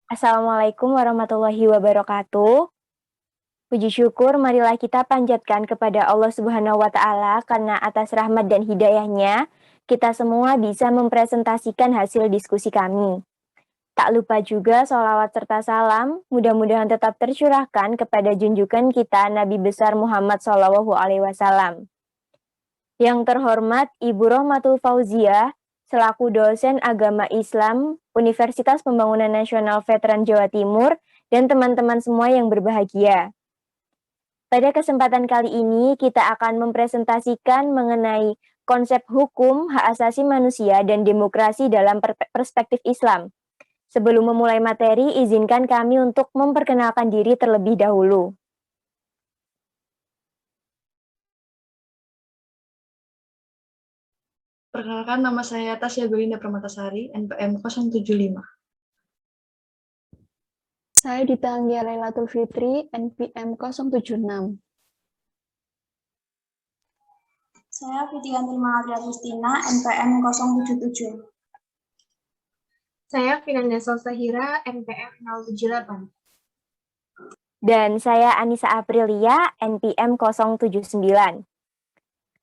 Assalamualaikum warahmatullahi wabarakatuh. Puji syukur marilah kita panjatkan kepada Allah Subhanahu wa Ta'ala karena atas rahmat dan hidayahnya kita semua bisa mempresentasikan hasil diskusi kami. Tak lupa juga sholawat serta salam mudah-mudahan tetap tercurahkan kepada junjungan kita Nabi besar Muhammad SAW. Yang terhormat Ibu Rohmatul Fauzia, selaku dosen agama Islam Universitas Pembangunan Nasional Veteran Jawa Timur, dan teman-teman semua yang berbahagia. Pada kesempatan kali ini, kita akan mempresentasikan mengenai konsep hukum, hak asasi manusia, dan demokrasi dalam perspektif Islam. Sebelum memulai materi, izinkan kami untuk memperkenalkan diri terlebih dahulu. Perkenalkan, nama saya Tasya Belinda Permatasari, NPM 075. Saya Dita Anggia Lailatul Fitri, NPM 076. Saya Fitianti Mahatria Agustina, NPM 077. Saya Finanda Salsahira, NPM 078. Dan saya Anissa Aprilia, NPM 079.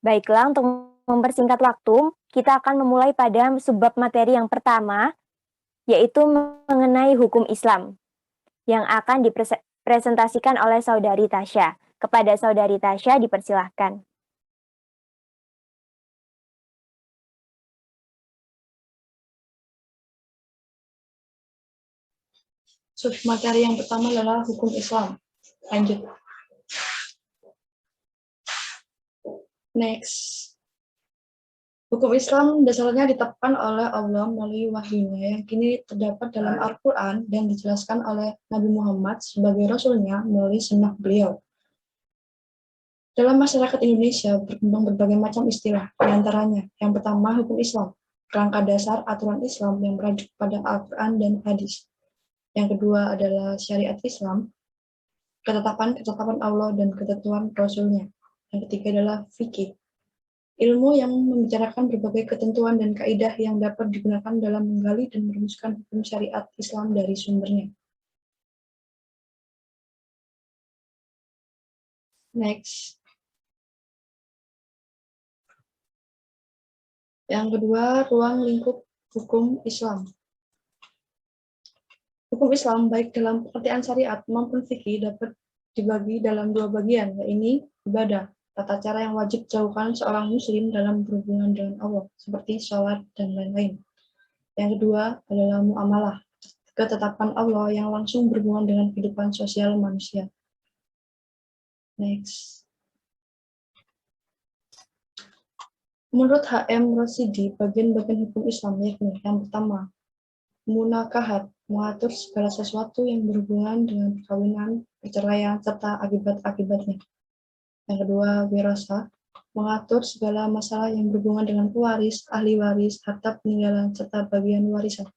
Baiklah, untuk mempersingkat waktu, kita akan memulai pada subbab materi yang pertama, yaitu mengenai hukum Islam, yang akan dipresentasikan oleh Saudari Tasya. Kepada Saudari Tasya, dipersilahkan. Submateri yang pertama adalah hukum Islam. Lanjut. Next. Hukum Islam dasarnya ditetapkan oleh Allah melalui wahyunya yang kini terdapat dalam Al-Quran dan dijelaskan oleh Nabi Muhammad sebagai Rasulnya melalui sunnah beliau. Dalam masyarakat Indonesia berkembang berbagai macam istilah, diantaranya yang pertama hukum Islam, kerangka dasar aturan Islam yang merujuk pada Al-Quran dan hadis. Yang kedua adalah syariat Islam, ketetapan-ketetapan Allah dan ketentuan Rasulnya. Yang ketiga adalah fikih, ilmu yang membicarakan berbagai ketentuan dan kaidah yang dapat digunakan dalam menggali dan merumuskan hukum syariat Islam dari sumbernya. Next. Yang kedua, ruang lingkup hukum Islam. Hukum Islam baik dalam pengertian syariat maupun fikih dapat dibagi dalam dua bagian, yaitu ibadah, tata cara yang wajib dilakukan seorang muslim dalam berhubungan dengan Allah, seperti sholat dan lain-lain. Yang kedua adalah muamalah, ketetapan Allah yang langsung berhubungan dengan kehidupan sosial manusia. Next. Menurut H.M. Rashidi, bagian-bagian hukum Islam yakni yang pertama, munakahat, mengatur segala sesuatu yang berhubungan dengan perkawinan, perceraian, serta akibat-akibatnya. Yang kedua, wirasah, mengatur segala masalah yang berhubungan dengan pewaris, ahli waris, harta peninggalan, serta bagian warisan.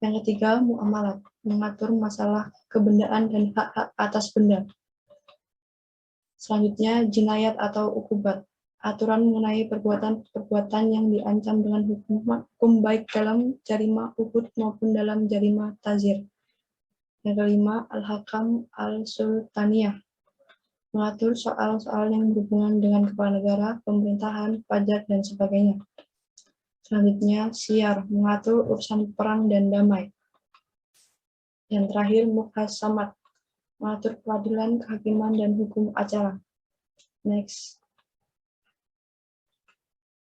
Yang ketiga, muamalat, mengatur masalah kebendaan dan hak-hak atas benda. Selanjutnya, jinayat atau ukubat, aturan mengenai perbuatan-perbuatan yang diancam dengan hukum baik dalam jarima Uhud maupun dalam jarima Tazir. Yang kelima, al-hakam al-sultaniyah, mengatur soal-soal yang berhubungan dengan kepala negara, pemerintahan, pajak, dan sebagainya. Selanjutnya, syiar, mengatur urusan perang dan damai. Yang terakhir, muhkasamat, mengatur peradilan, kehakiman, dan hukum acara. Next.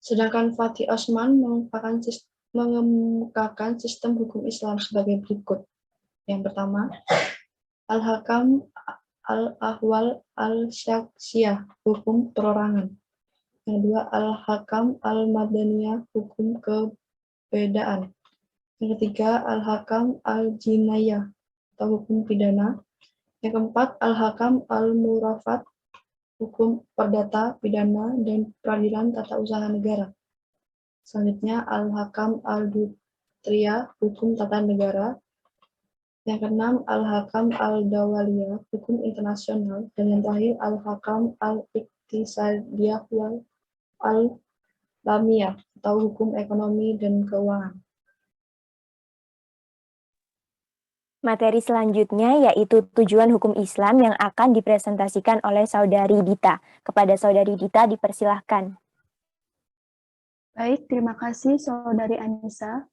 Sedangkan Fatih Osman mengemukakan sistem hukum Islam sebagai berikut. Yang pertama, al-hakam al-ahwal al-syaksiyah, hukum perorangan. Yang kedua, al-hakam al-madaniyah, hukum kebedaan. Yang ketiga, al-hakam al-jinayah, atau hukum pidana. Yang keempat, al-hakam al-murafat, hukum perdata, pidana, dan peradilan tata usaha negara. Selanjutnya, al-hakam al-dutriyah, hukum tata negara. Yang keenam, al-hakam al-dawaliyah, hukum internasional. Dan yang terakhir, al-hakam al-iktisadiyah wal al-lamiyah, atau hukum ekonomi dan keuangan. Materi selanjutnya yaitu tujuan hukum Islam yang akan dipresentasikan oleh Saudari Dita. Kepada Saudari Dita dipersilahkan. Baik, terima kasih Saudari Anissa.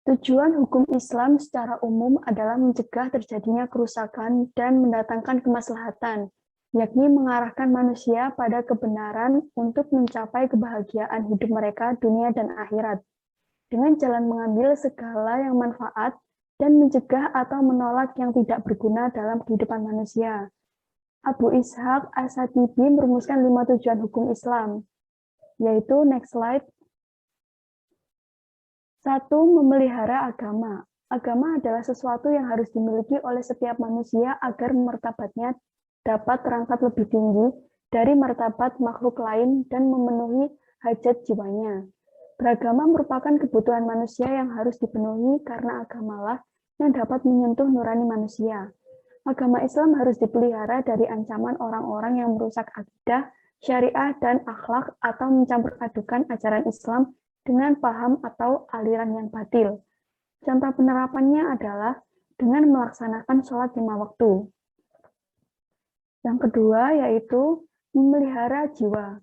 Tujuan hukum Islam secara umum adalah mencegah terjadinya kerusakan dan mendatangkan kemaslahatan, yakni mengarahkan manusia pada kebenaran untuk mencapai kebahagiaan hidup mereka dunia dan akhirat, dengan jalan mengambil segala yang manfaat dan mencegah atau menolak yang tidak berguna dalam kehidupan manusia. Abu Ishaq As-Satibi merumuskan 5 tujuan hukum Islam, yaitu next slide. 1. Memelihara agama. Agama adalah sesuatu yang harus dimiliki oleh setiap manusia agar martabatnya dapat terangkat lebih tinggi dari martabat makhluk lain dan memenuhi hajat jiwanya. Beragama merupakan kebutuhan manusia yang harus dipenuhi karena agamalah yang dapat menyentuh nurani manusia. Agama Islam harus dipelihara dari ancaman orang-orang yang merusak akidah, syariah, dan akhlak atau mencampur adukan ajaran Islam dengan paham atau aliran yang batil. Contoh penerapannya adalah dengan melaksanakan sholat 5 waktu. Yang kedua yaitu memelihara jiwa.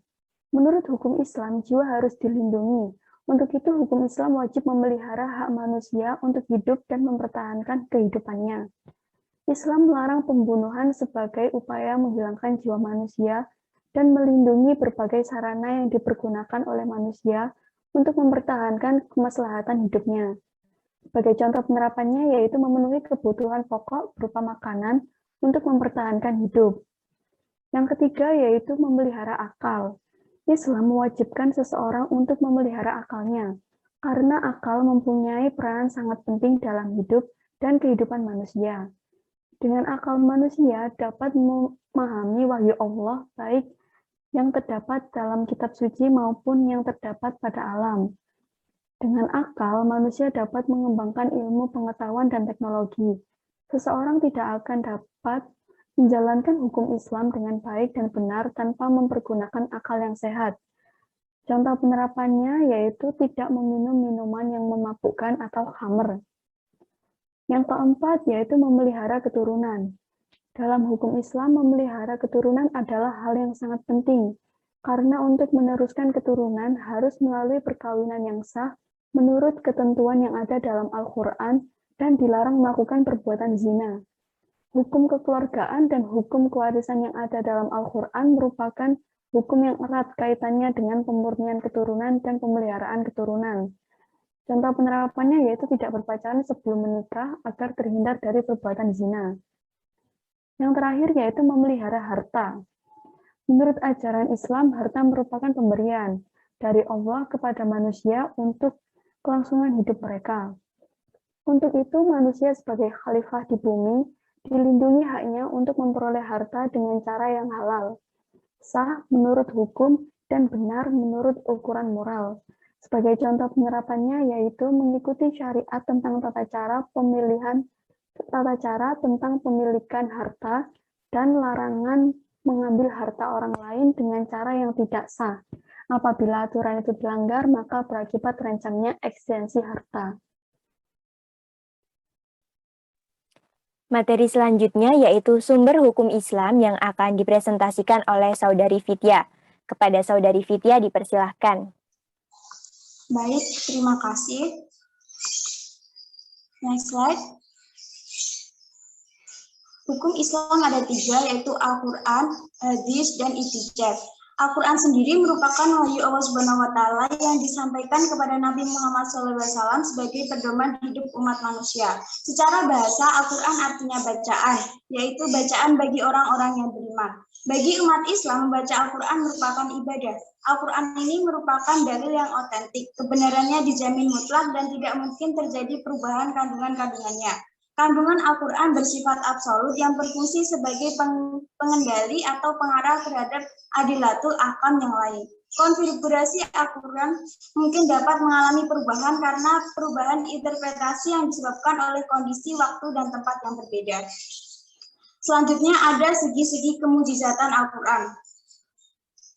Menurut hukum Islam, jiwa harus dilindungi. Untuk itu, hukum Islam wajib memelihara hak manusia untuk hidup dan mempertahankan kehidupannya. Islam melarang pembunuhan sebagai upaya menghilangkan jiwa manusia dan melindungi berbagai sarana yang dipergunakan oleh manusia untuk mempertahankan kemaslahatan hidupnya. Sebagai contoh penerapannya yaitu memenuhi kebutuhan pokok berupa makanan untuk mempertahankan hidup. Yang ketiga yaitu memelihara akal. Islam mewajibkan seseorang untuk memelihara akalnya, karena akal mempunyai peran sangat penting dalam hidup dan kehidupan manusia. Dengan akal manusia dapat memahami wahyu Allah baik yang terdapat dalam kitab suci maupun yang terdapat pada alam. Dengan akal, manusia dapat mengembangkan ilmu pengetahuan dan teknologi. Seseorang tidak akan dapat menjalankan hukum Islam dengan baik dan benar tanpa mempergunakan akal yang sehat. Contoh penerapannya yaitu tidak meminum minuman yang memabukkan atau khamr. Yang keempat yaitu memelihara keturunan. Dalam hukum Islam, memelihara keturunan adalah hal yang sangat penting, karena untuk meneruskan keturunan harus melalui perkawinan yang sah menurut ketentuan yang ada dalam Al-Quran dan dilarang melakukan perbuatan zina. Hukum kekeluargaan dan hukum kewarisan yang ada dalam Al-Quran merupakan hukum yang erat kaitannya dengan pemurnian keturunan dan pemeliharaan keturunan. Contoh penerapannya yaitu tidak berpacaran sebelum menikah agar terhindar dari perbuatan zina. Yang terakhir yaitu memelihara harta. Menurut ajaran Islam, harta merupakan pemberian dari Allah kepada manusia untuk kelangsungan hidup mereka. Untuk itu, manusia sebagai khalifah di bumi dilindungi haknya untuk memperoleh harta dengan cara yang halal, sah menurut hukum, dan benar menurut ukuran moral. Sebagai contoh penerapannya yaitu mengikuti syariat tentang tata cara tentang pemilikan harta dan larangan mengambil harta orang lain dengan cara yang tidak sah. Apabila aturan itu dilanggar, maka berakibat terancamnya eksistensi harta. Materi selanjutnya yaitu sumber hukum Islam yang akan dipresentasikan oleh Saudari Fitya. Kepada Saudari Fitya dipersilahkan. Baik, terima kasih. Next slide. Hukum Islam ada 3, yaitu Al-Quran, Hadis, dan Ijtihad. Al-Quran sendiri merupakan wahyu Allah Subhanahu wa Ta'ala yang disampaikan kepada Nabi Muhammad SAW sebagai pedoman hidup umat manusia. Secara bahasa, Al-Quran artinya bacaan, yaitu bacaan bagi orang-orang yang beriman. Bagi umat Islam, membaca Al-Quran merupakan ibadah. Al-Quran ini merupakan dalil yang otentik, kebenarannya dijamin mutlak dan tidak mungkin terjadi perubahan kandungan-kandungannya. Kandungan Al-Quran bersifat absolut yang berfungsi sebagai pengendali atau pengarah terhadap adilatul ahkam yang lain. Konfigurasi Al-Quran mungkin dapat mengalami perubahan karena perubahan interpretasi yang disebabkan oleh kondisi, waktu, dan tempat yang berbeda. Selanjutnya ada segi-segi kemujizatan Al-Quran.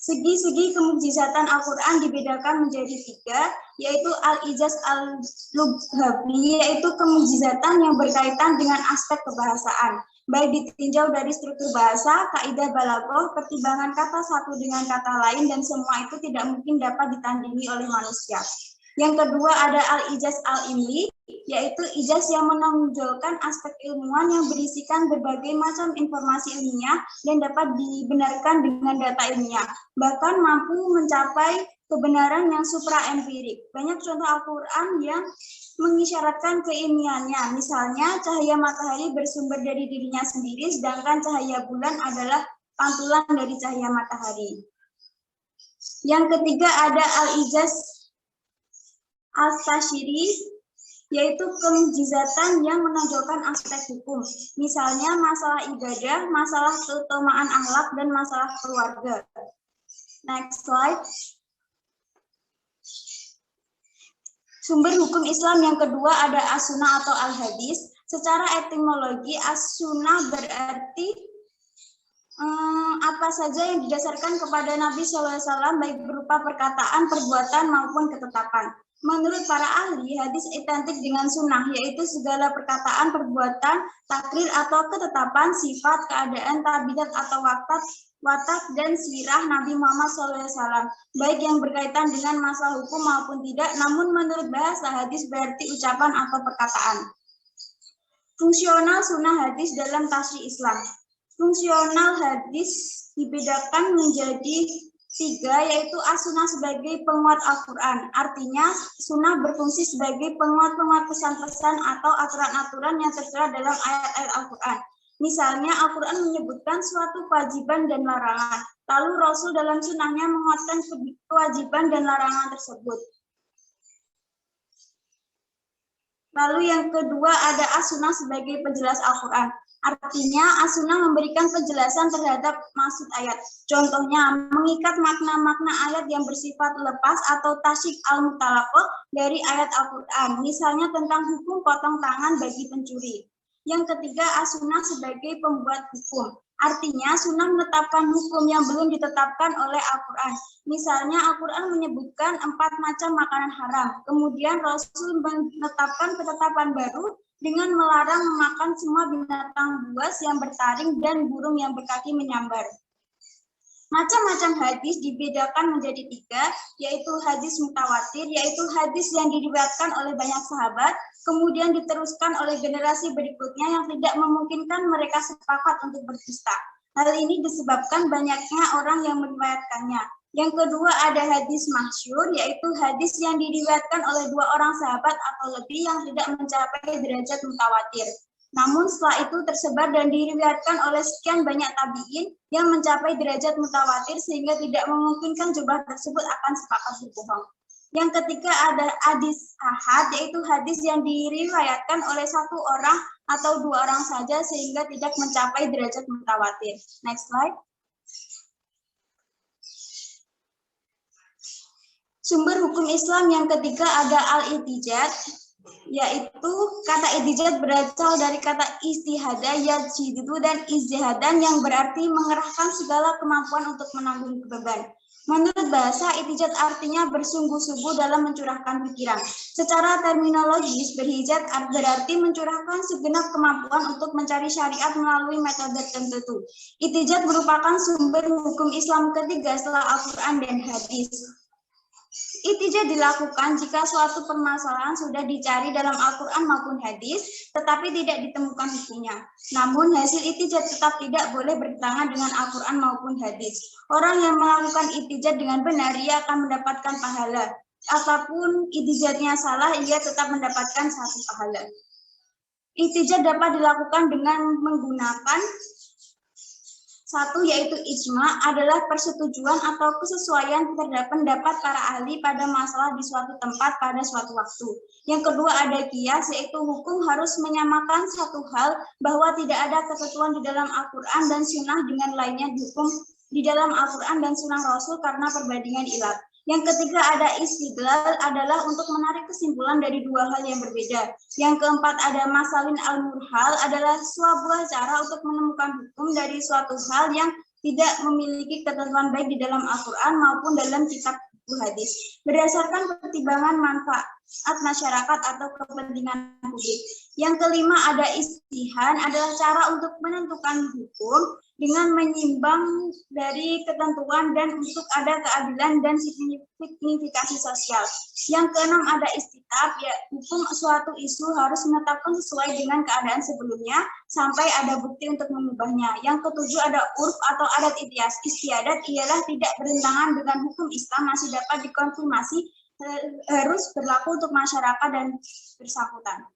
Segi-segi kemukjizatan Al-Quran dibedakan menjadi 3, yaitu al-ijaz al-lughawi, yaitu kemukjizatan yang berkaitan dengan aspek kebahasaan, baik ditinjau dari struktur bahasa, kaidah balaghah, pertimbangan kata satu dengan kata lain, dan semua itu tidak mungkin dapat ditandingi oleh manusia. Yang kedua ada al-ijaz al-ilmi, yaitu ijaz yang menonjolkan aspek ilmuwan yang berisikan berbagai macam informasi ilmiah dan dapat dibenarkan dengan data ilmiah, bahkan mampu mencapai kebenaran yang supra-empirik. Banyak contoh Al-Quran yang mengisyaratkan keilmiannya, misalnya cahaya matahari bersumber dari dirinya sendiri, sedangkan cahaya bulan adalah pantulan dari cahaya matahari. Yang ketiga ada al-ijaz al-tashiri, yaitu kemujizatan yang menonjolkan aspek hukum. Misalnya masalah ibadah, masalah keutamaan akhlak, dan masalah keluarga. Next slide. Sumber hukum Islam yang kedua ada as-sunnah atau al-hadis. Secara etimologi, as-sunnah berarti apa saja yang didasarkan kepada Nabi SAW, baik berupa perkataan, perbuatan, maupun ketetapan. Menurut para ahli, hadis identik dengan sunnah, yaitu segala perkataan, perbuatan, takrir atau ketetapan, sifat, keadaan, tabiat atau watak dan sirah Nabi Muhammad SAW, baik yang berkaitan dengan masalah hukum maupun tidak. Namun menurut bahasa, hadis berarti ucapan atau perkataan. Fungsional sunnah hadis dalam tafsir Islam. Fungsional hadis dibedakan menjadi 3, yaitu as-sunnah sebagai penguat Al-Quran. Artinya, sunnah berfungsi sebagai penguat-penguat pesan-pesan atau aturan-aturan yang tertera dalam ayat-ayat Al-Quran. Misalnya, Al-Quran menyebutkan suatu kewajiban dan larangan. Lalu Rasul dalam sunnahnya menguatkan kewajiban dan larangan tersebut. Lalu yang kedua ada as-sunnah sebagai penjelas Al-Quran. Artinya, as-sunnah memberikan penjelasan terhadap maksud ayat. Contohnya, mengikat makna-makna ayat yang bersifat lepas atau tasyik al-mutalaqah dari ayat Al-Quran. Misalnya tentang hukum potong tangan bagi pencuri. Yang ketiga, as-sunnah sebagai pembuat hukum. Artinya, sunnah menetapkan hukum yang belum ditetapkan oleh Al-Quran. Misalnya, Al-Quran menyebutkan 4 macam makanan haram. Kemudian Rasul menetapkan ketetapan baru dengan melarang memakan semua binatang buas yang bertaring dan burung yang berkaki menyambar. Macam-macam hadis dibedakan menjadi 3, yaitu hadis mutawatir, yaitu hadis yang diriwayatkan oleh banyak sahabat, kemudian diteruskan oleh generasi berikutnya yang tidak memungkinkan mereka sepakat untuk berdusta. Hal ini disebabkan banyaknya orang yang meriwayatkannya. Yang kedua ada hadis masyhur, yaitu hadis yang diriwayatkan oleh 2 orang sahabat atau lebih yang tidak mencapai derajat mutawatir. Namun setelah itu tersebar dan diriwayatkan oleh sekian banyak tabi'in yang mencapai derajat mutawatir sehingga tidak memungkinkan jumlah tersebut akan sepakat berbohong. Yang ketiga ada hadis ahad, yaitu hadis yang diriwayatkan oleh 1 orang atau 2 orang saja sehingga tidak mencapai derajat mutawatir. Next slide. Sumber hukum Islam yang ketiga ada al-ihtijaj, yaitu kata ihtijaj berasal dari kata istihada, yajidu, dan izdihadan yang berarti mengerahkan segala kemampuan untuk menanggung beban. Menurut bahasa, ihtijaj artinya bersungguh-sungguh dalam mencurahkan pikiran. Secara terminologis, berhijat berarti mencurahkan segenap kemampuan untuk mencari syariat melalui metode tertentu. Ihtijaj merupakan sumber hukum Islam ketiga setelah Al-Quran dan hadis. Ihtijaj dilakukan jika suatu permasalahan sudah dicari dalam Al-Quran maupun hadis, tetapi tidak ditemukan hukumnya. Namun hasil ihtijaj tetap tidak boleh bertentangan dengan Al-Quran maupun hadis. Orang yang melakukan ihtijaj dengan benar, ia akan mendapatkan pahala. Apapun ihtijajnya salah, ia tetap mendapatkan 1 pahala. Ihtijaj dapat dilakukan dengan menggunakan 1, yaitu ijma, adalah persetujuan atau kesesuaian terhadap pendapat para ahli pada masalah di suatu tempat pada suatu waktu. Yang kedua ada qiyas, yaitu hukum harus menyamakan satu hal bahwa tidak ada ketentuan di dalam Al-Quran dan Sunnah dengan lainnya dihukum di dalam Al-Quran dan Sunnah Rasul karena perbandingan ilat. Yang ketiga ada istidlal, adalah untuk menarik kesimpulan dari 2 hal yang berbeda. Yang keempat ada masalin al-murhal, adalah sebuah cara untuk menemukan hukum dari suatu hal yang tidak memiliki ketentuan baik di dalam Al-Quran maupun dalam kitab hadis. Berdasarkan pertimbangan manfaat masyarakat atau kepentingan publik. Yang kelima, ada istihan adalah cara untuk menentukan hukum dengan menyimbang dari ketentuan dan untuk ada keadilan dan signifikasi sosial. Yang keenam, ada istitab, ya hukum suatu isu harus menetapkan sesuai dengan keadaan sebelumnya sampai ada bukti untuk mengubahnya. Yang ketujuh, ada urf atau adat istiadat ialah tidak bertentangan dengan hukum Islam, masih dapat dikonfirmasi, harus berlaku untuk masyarakat dan bersangkutan.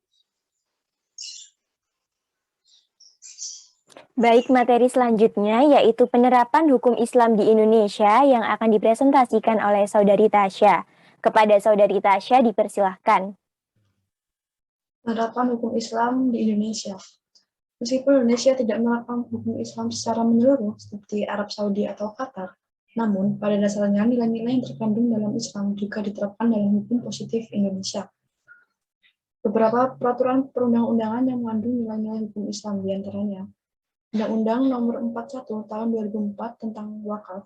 Baik, materi selanjutnya yaitu penerapan hukum Islam di Indonesia yang akan dipresentasikan oleh Saudari Tasya. Kepada Saudari Tasya dipersilahkan. Penerapan hukum Islam di Indonesia. Meskipun Indonesia tidak menerapkan hukum Islam secara menyeluruh seperti Arab Saudi atau Qatar, namun pada dasarnya nilai-nilai yang terkandung dalam Islam juga diterapkan dalam hukum positif Indonesia. Beberapa peraturan perundang-undangan yang mengandung nilai-nilai hukum Islam diantaranya Undang-Undang Nomor 41 Tahun 2004 tentang Wakaf,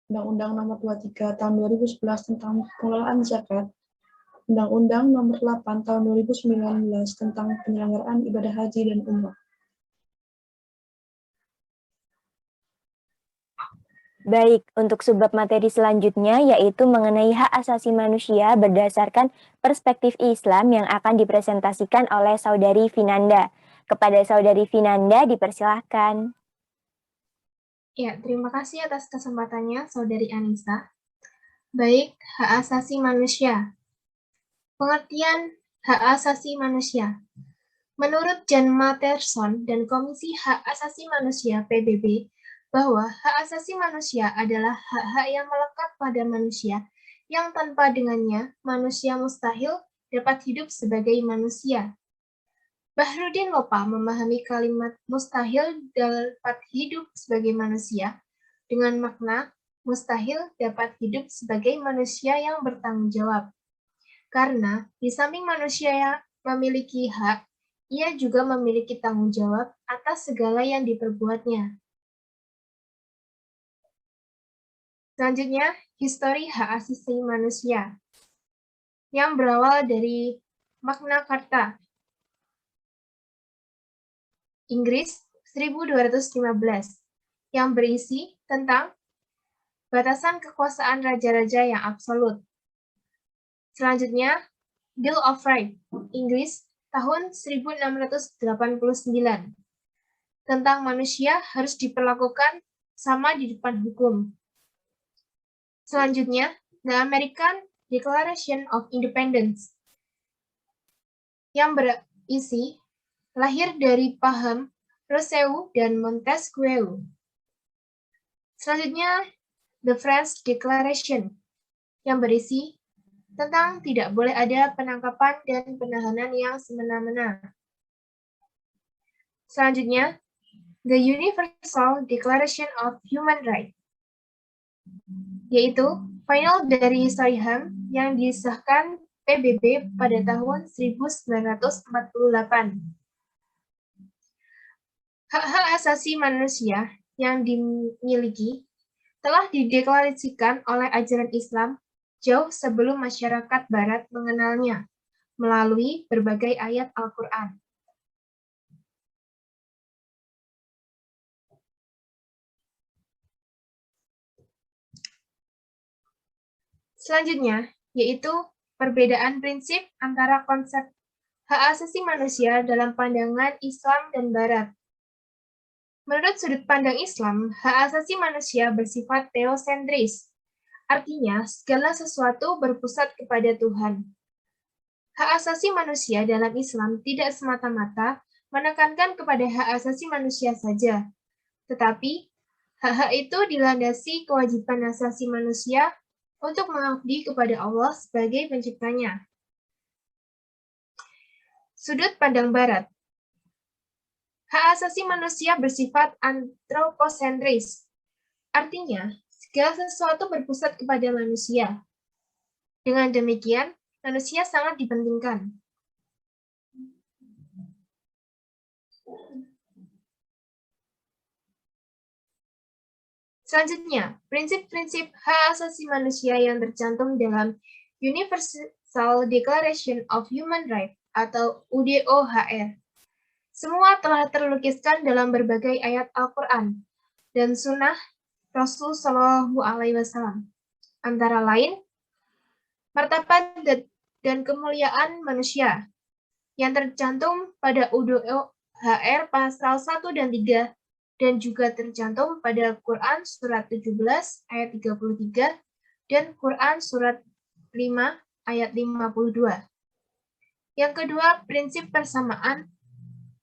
Undang-Undang Nomor 23 Tahun 2011 tentang pengelolaan zakat, Undang-Undang Nomor 8 Tahun 2019 tentang penyelenggaraan ibadah haji dan umrah. Baik, untuk subbab materi selanjutnya yaitu mengenai hak asasi manusia berdasarkan perspektif Islam yang akan dipresentasikan oleh Saudari Vinanda. Kepada Saudari Vinanda dipersilahkan. Ya, terima kasih atas kesempatannya, Saudari Anissa. Baik, hak asasi manusia. Pengertian hak asasi manusia. Menurut Jan Matterson dan Komisi Hak Asasi Manusia PBB, bahwa hak asasi manusia adalah hak-hak yang melekat pada manusia, yang tanpa dengannya manusia mustahil dapat hidup sebagai manusia. Bahrudin Lopa memahami kalimat mustahil dapat hidup sebagai manusia dengan makna mustahil dapat hidup sebagai manusia yang bertanggung jawab. Karena di samping manusia yang memiliki hak, ia juga memiliki tanggung jawab atas segala yang diperbuatnya. Selanjutnya, histori hak asasi manusia yang berawal dari Magna Carta Inggris 1215 yang berisi tentang batasan kekuasaan raja-raja yang absolut. Selanjutnya, Bill of Rights Inggris tahun 1689 tentang manusia harus diperlakukan sama di depan hukum. Selanjutnya, The American Declaration of Independence yang berisi lahir dari paham Rousseau dan Montesquieu. Selanjutnya, The French Declaration yang berisi tentang tidak boleh ada penangkapan dan penahanan yang semena-mena. Selanjutnya, The Universal Declaration of Human Rights, yaitu final dari Soham yang disahkan PBB pada tahun 1948. Hak-hak asasi manusia yang dimiliki telah dideklarasikan oleh ajaran Islam jauh sebelum masyarakat Barat mengenalnya melalui berbagai ayat Al-Quran. Selanjutnya, yaitu perbedaan prinsip antara konsep hak asasi manusia dalam pandangan Islam dan Barat. Menurut sudut pandang Islam, hak asasi manusia bersifat teosentris, artinya segala sesuatu berpusat kepada Tuhan. Hak asasi manusia dalam Islam tidak semata-mata menekankan kepada hak asasi manusia saja, tetapi hak-hak itu dilandasi kewajiban asasi manusia untuk mengabdi kepada Allah sebagai penciptanya. Sudut pandang Barat. Hak asasi manusia bersifat antroposentris, artinya segala sesuatu berpusat kepada manusia. Dengan demikian, manusia sangat dipentingkan. Selanjutnya, prinsip-prinsip hak asasi manusia yang tercantum dalam Universal Declaration of Human Rights atau UDOHR. Semua telah terlukiskan dalam berbagai ayat Al-Quran dan Sunnah Rasul Shallallahu Alaihi Wasallam. Antara lain, martabat dan kemuliaan manusia yang tercantum pada UDOHR pasal 1 dan 3 dan juga tercantum pada Quran surat 17 ayat 33 dan Quran surat 5 ayat 52. Yang kedua, prinsip persamaan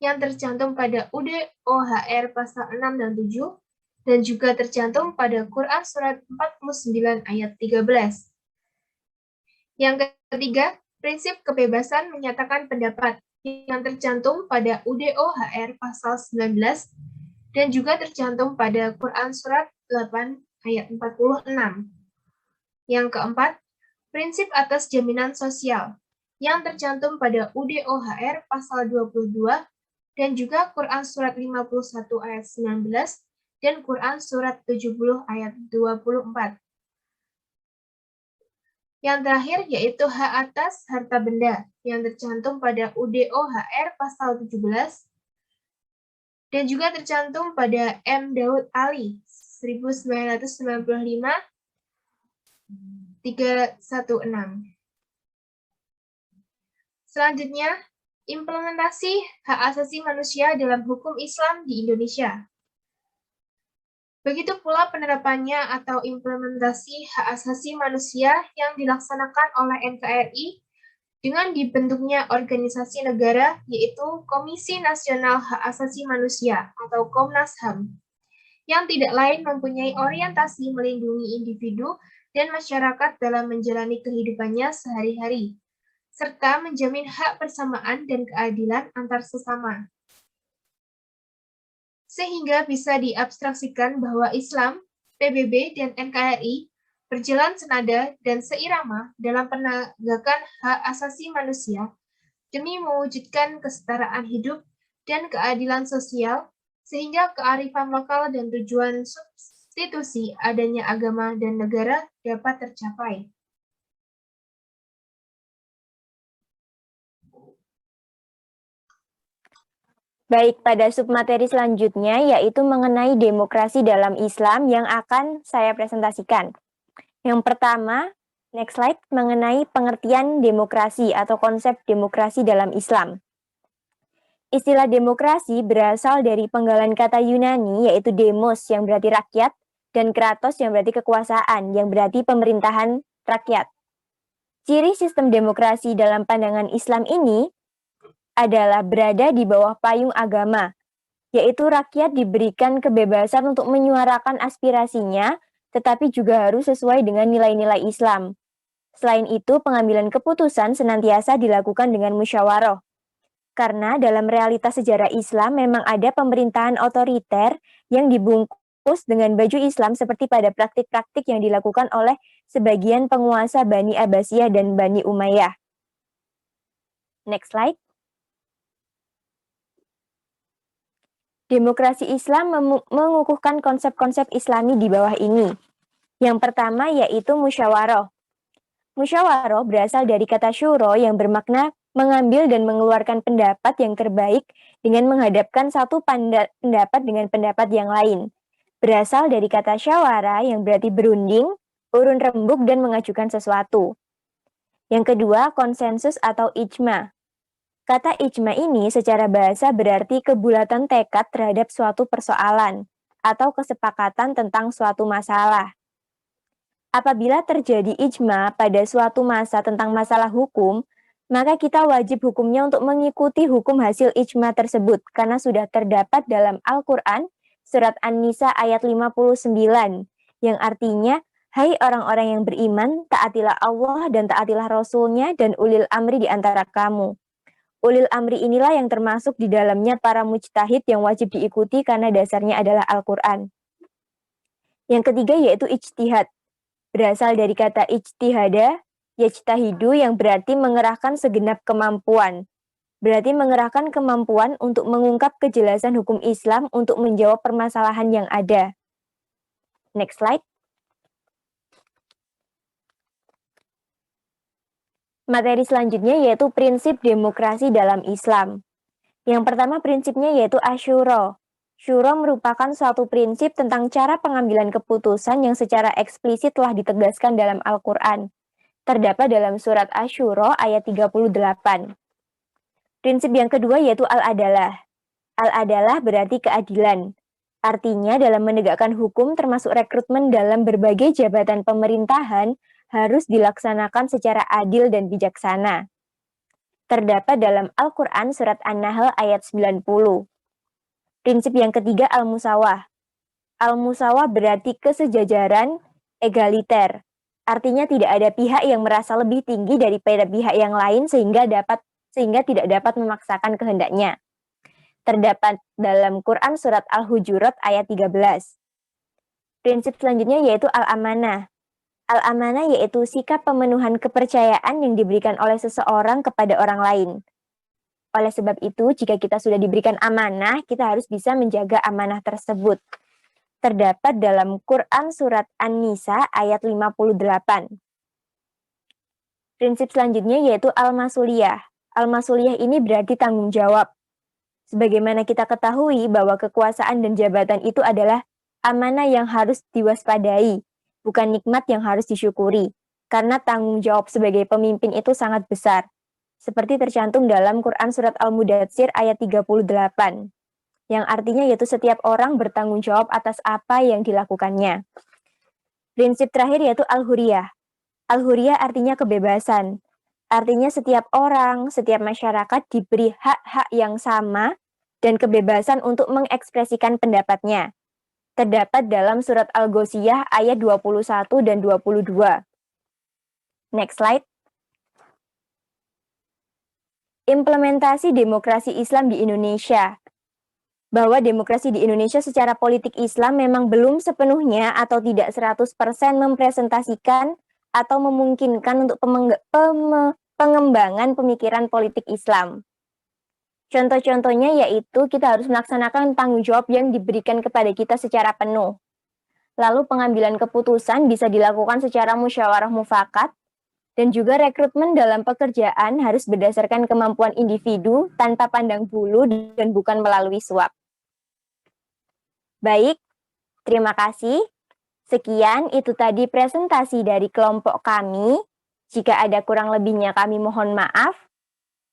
yang tercantum pada UDOHR pasal 6 dan 7 dan juga tercantum pada Quran surat 49 ayat 13. Yang ketiga, prinsip kebebasan menyatakan pendapat yang tercantum pada UDOHR pasal 19 dan juga tercantum pada Quran surat 8 ayat 46. Yang keempat, prinsip atas jaminan sosial yang tercantum pada UDOHR pasal 22 dan juga Quran surat 51 ayat 19 dan Quran surat 70 ayat 24. Yang terakhir yaitu hak atas harta benda yang tercantum pada UDOHR pasal 17 dan juga tercantum pada M. Daud Ali 1995 316. Selanjutnya, implementasi hak asasi manusia dalam hukum Islam di Indonesia. Begitu pula penerapannya atau implementasi hak asasi manusia yang dilaksanakan oleh NKRI dengan dibentuknya organisasi negara yaitu Komisi Nasional Hak Asasi Manusia atau Komnas HAM, yang tidak lain mempunyai orientasi melindungi individu dan masyarakat dalam menjalani kehidupannya sehari-hari, serta menjamin hak persamaan dan keadilan antar sesama. Sehingga bisa diabstraksikan bahwa Islam, PBB, dan NKRI berjalan senada dan seirama dalam penegakan hak asasi manusia demi mewujudkan kesetaraan hidup dan keadilan sosial, sehingga kearifan lokal dan tujuan substitusi adanya agama dan negara dapat tercapai. Baik, pada submateri selanjutnya yaitu mengenai demokrasi dalam Islam yang akan saya presentasikan. Yang pertama, next slide, mengenai pengertian demokrasi atau konsep demokrasi dalam Islam. Istilah demokrasi berasal dari penggalan kata Yunani yaitu demos yang berarti rakyat dan kratos yang berarti kekuasaan yang berarti pemerintahan rakyat. Ciri sistem demokrasi dalam pandangan Islam ini adalah berada di bawah payung agama, yaitu rakyat diberikan kebebasan untuk menyuarakan aspirasinya, tetapi juga harus sesuai dengan nilai-nilai Islam. Selain itu, pengambilan keputusan senantiasa dilakukan dengan musyawarah. Karena dalam realitas sejarah Islam memang ada pemerintahan otoriter yang dibungkus dengan baju Islam seperti pada praktik-praktik yang dilakukan oleh sebagian penguasa Bani Abbasiyah dan Bani Umayyah. Next slide. Demokrasi Islam mengukuhkan konsep-konsep Islami di bawah ini. Yang pertama yaitu musyawarah. Musyawarah berasal dari kata syuro yang bermakna mengambil dan mengeluarkan pendapat yang terbaik dengan menghadapkan satu pendapat dengan pendapat yang lain. Berasal dari kata syawara yang berarti berunding, urun rembuk, dan mengajukan sesuatu. Yang kedua, konsensus atau ijma. Kata ijma ini secara bahasa berarti kebulatan tekad terhadap suatu persoalan atau kesepakatan tentang suatu masalah. Apabila terjadi ijma pada suatu masa tentang masalah hukum, maka kita wajib hukumnya untuk mengikuti hukum hasil ijma tersebut karena sudah terdapat dalam Al-Quran surat An-Nisa ayat 59 yang artinya, hai orang-orang yang beriman, taatilah Allah dan taatilah Rasul-Nya dan ulil amri di antara kamu. Ulil amri inilah yang termasuk di dalamnya para mujtahid yang wajib diikuti karena dasarnya adalah Al-Quran. Yang ketiga yaitu ijtihad. Berasal dari kata ijtihada, yajtahidu yang berarti mengerahkan segenap kemampuan. Berarti mengerahkan kemampuan untuk mengungkap kejelasan hukum Islam untuk menjawab permasalahan yang ada. Next slide. Materi selanjutnya yaitu prinsip demokrasi dalam Islam. Yang pertama prinsipnya yaitu asyuro. Syuro merupakan suatu prinsip tentang cara pengambilan keputusan yang secara eksplisit telah ditegaskan dalam Al-Quran. Terdapat dalam surat Asyuro ayat 38. Prinsip yang kedua yaitu al-adalah. Al-adalah berarti keadilan. Artinya dalam menegakkan hukum termasuk rekrutmen dalam berbagai jabatan pemerintahan harus dilaksanakan secara adil dan bijaksana. Terdapat dalam Al-Quran surat An-Nahl ayat 90. Prinsip yang ketiga al-musawah. Al-musawah berarti kesejajaran, egaliter. Artinya tidak ada pihak yang merasa lebih tinggi daripada pihak yang lain sehingga tidak dapat memaksakan kehendaknya. Terdapat dalam Quran surat Al-Hujurat ayat 13. Prinsip selanjutnya yaitu al-amanah. Al-amanah yaitu sikap pemenuhan kepercayaan yang diberikan oleh seseorang kepada orang lain. Oleh sebab itu, jika kita sudah diberikan amanah, kita harus bisa menjaga amanah tersebut. Terdapat dalam Quran surat An-Nisa ayat 58. Prinsip selanjutnya yaitu al-masuliyah. Al-masuliyah ini berarti tanggung jawab. Sebagaimana kita ketahui bahwa kekuasaan dan jabatan itu adalah amanah yang harus diwaspadai, bukan nikmat yang harus disyukuri, karena tanggung jawab sebagai pemimpin itu sangat besar, seperti tercantum dalam Quran surat Al-Mudatsir ayat 38, yang artinya yaitu setiap orang bertanggung jawab atas apa yang dilakukannya. Prinsip terakhir yaitu al-huriyah. Al-huriyah artinya kebebasan, artinya setiap orang, setiap masyarakat diberi hak-hak yang sama dan kebebasan untuk mengekspresikan pendapatnya. Terdapat dalam surat Al-Ghoshiyah ayat 21 dan 22. Next slide. Implementasi demokrasi Islam di Indonesia. Bahwa demokrasi di Indonesia secara politik Islam memang belum sepenuhnya atau tidak 100% mempresentasikan atau memungkinkan untuk pengembangan pemikiran politik Islam. Contoh-contohnya yaitu kita harus melaksanakan tanggung jawab yang diberikan kepada kita secara penuh. Lalu pengambilan keputusan bisa dilakukan secara musyawarah mufakat, dan juga rekrutmen dalam pekerjaan harus berdasarkan kemampuan individu tanpa pandang bulu dan bukan melalui suap. Baik, terima kasih. Sekian itu tadi presentasi dari kelompok kami. Jika ada kurang lebihnya kami mohon maaf.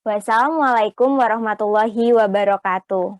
Wassalamualaikum warahmatullahi wabarakatuh.